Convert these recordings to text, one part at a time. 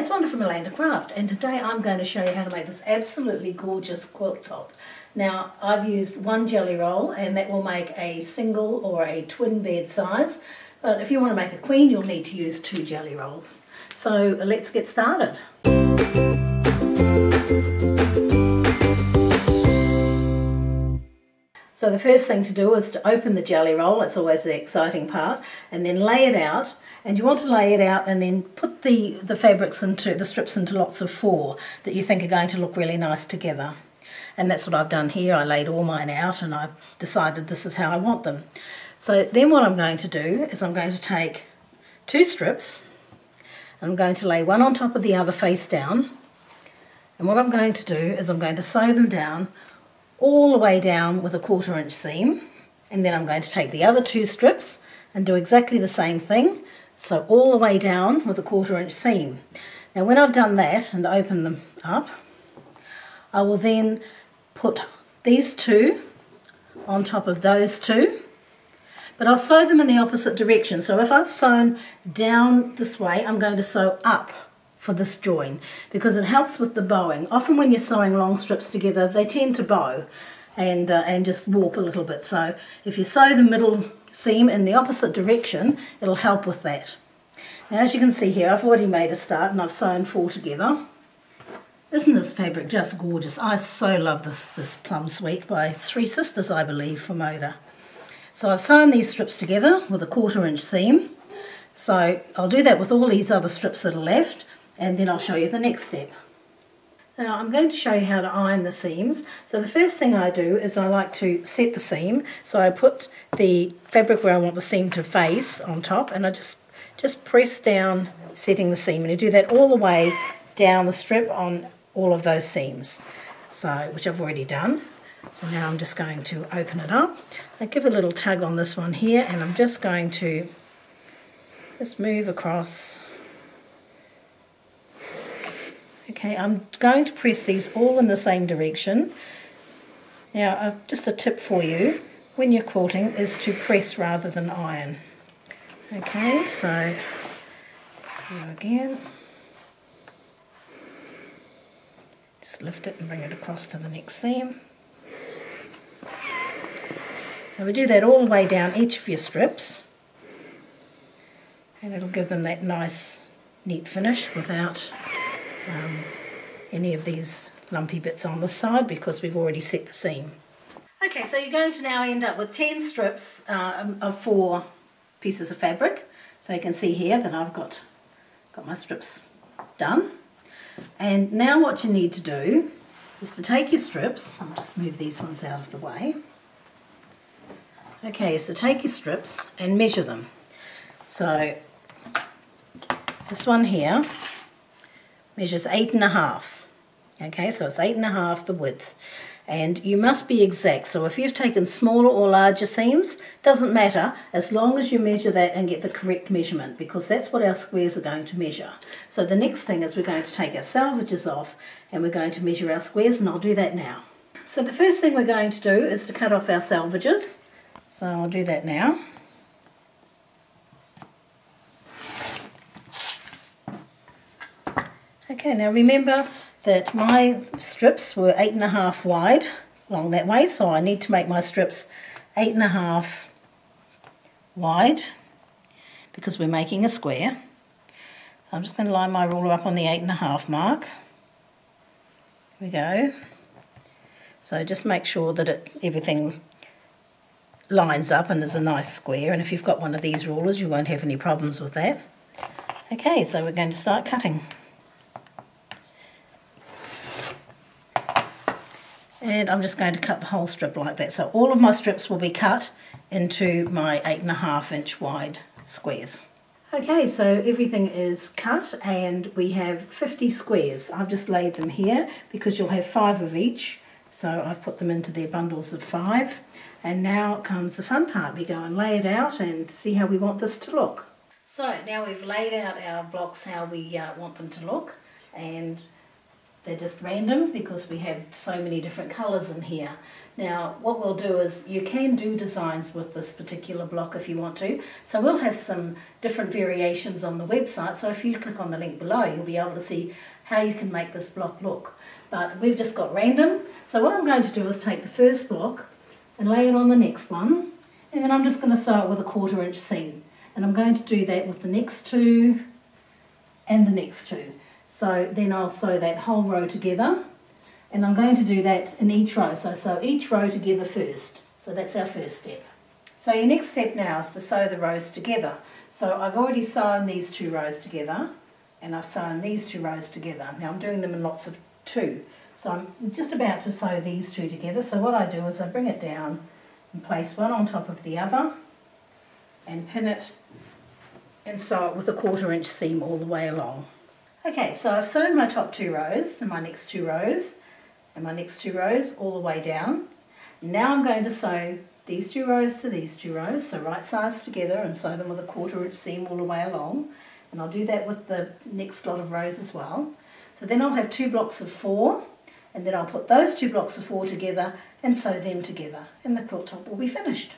it's Wanda from Alanda Craft, and today I'm going to show you how to make this absolutely gorgeous quilt top. Now, I've used one jelly roll, and that will make a single or a twin bed size, but if you want to make a queen, you'll need to use 2 jelly rolls. So let's get started. So the first thing to do is to open the jelly roll. It's always the exciting part, and then lay it out. And you want to lay it out and then put the fabrics into the strips into lots of 4 that you think are going to look really nice together. And that's what I've done here. I laid all mine out and I've decided this is how I want them. So then what I'm going to do is I'm going to take 2 strips and I'm going to lay one on top of the other face down. And what I'm going to do is I'm going to sew them down all the way down with a 1/4 inch seam, and then I'm going to take the other 2 strips and do exactly the same thing, so all the way down with a 1/4 inch seam. Now when I've done that and open them up, I will then put these 2 on top of those 2, but I'll sew them in the opposite direction. So if I've sewn down this way, I'm going to sew up for this join, because it helps with the bowing. Often when you're sewing long strips together, they tend to bow and just warp a little bit. So if you sew the middle seam in the opposite direction, it'll help with that. Now as you can see here, I've already made a start and I've sewn 4 together. Isn't this fabric just gorgeous? I so love this Plum Sweet by 3 Sisters, I believe, from Oda. So I've sewn these strips together with a 1/4 inch seam. So I'll do that with all these other strips that are left, and then I'll show you the next step. Now I'm going to show you how to iron the seams. So the first thing I do is I like to set the seam. So I put the fabric where I want the seam to face on top, and I just press down, setting the seam, and you do that all the way down the strip on all of those seams, so which I've already done. So now I'm just going to open it up. I give a little tug on this one here, and I'm just going to just move across. Okay, I'm going to press these all in the same direction. Now, just a tip for you when you're quilting is to press rather than iron. Okay, so here again. Just lift it and bring it across to the next seam. So we do that all the way down each of your strips, and it'll give them that nice, neat finish without any of these lumpy bits on the side, because we've already set the seam. Okay, so you're going to now end up with 10 strips of 4 pieces of fabric. So you can see here that I've got my strips done. And now what you need to do is to take your strips, I'll just move these ones out of the way. Okay, so take your strips and measure them. So this one here measures 8.5. Okay, so it's 8.5 the width, and you must be exact. So if you've taken smaller or larger seams, doesn't matter, as long as you measure that and get the correct measurement, because that's what our squares are going to measure. So the next thing is we're going to take our salvages off and we're going to measure our squares, and I'll do that now. So the first thing we're going to do is to cut off our salvages. So I'll do that now. Okay, now remember that my strips were 8.5 wide along that way, so I need to make my strips 8.5 wide because we're making a square. So I'm just going to line my ruler up on the 8.5 mark. Here we go. So just make sure that everything lines up and is a nice square, and if you've got one of these rulers you won't have any problems with that. Okay, so we're going to start cutting. And I'm just going to cut the whole strip like that. So all of my strips will be cut into my 8.5 inch wide squares. Okay, so everything is cut and we have 50 squares. I've just laid them here because you'll have 5 of each. So I've put them into their bundles of 5. And now comes the fun part. We go and lay it out and see how we want this to look. So now we've laid out our blocks how we want them to look. And They're just random because we have so many different colours in here. Now what we'll do is, you can do designs with this particular block if you want to. So we'll have some different variations on the website, so if you click on the link below you'll be able to see how you can make this block look. But we've just got random, so what I'm going to do is take the first block and lay it on the next one, and then I'm just going to sew it with a 1/4 inch seam, and I'm going to do that with the next two and the next two. So then I'll sew that whole row together, and I'm going to do that in each row, so sew each row together first. So that's our first step. So your next step now is to sew the rows together. So I've already sewn these 2 rows together, and I've sewn these 2 rows together. Now I'm doing them in lots of 2. So I'm just about to sew these 2 together. So what I do is I bring it down and place one on top of the other and pin it and sew it with a 1/4 inch seam all the way along. Okay, so I've sewn my top 2 rows and my next 2 rows and my next 2 rows all the way down. Now I'm going to sew these 2 rows to these 2 rows, so right sides together, and sew them with a 1/4 inch seam all the way along. And I'll do that with the next lot of rows as well. So then I'll have 2 blocks of 4, and then I'll put those 2 blocks of 4 together and sew them together, and the quilt top will be finished.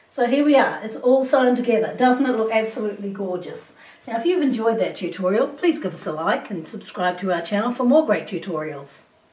So here we are, it's all sewn together. Doesn't it look absolutely gorgeous? Now if you've enjoyed that tutorial, please give us a like and subscribe to our channel for more great tutorials.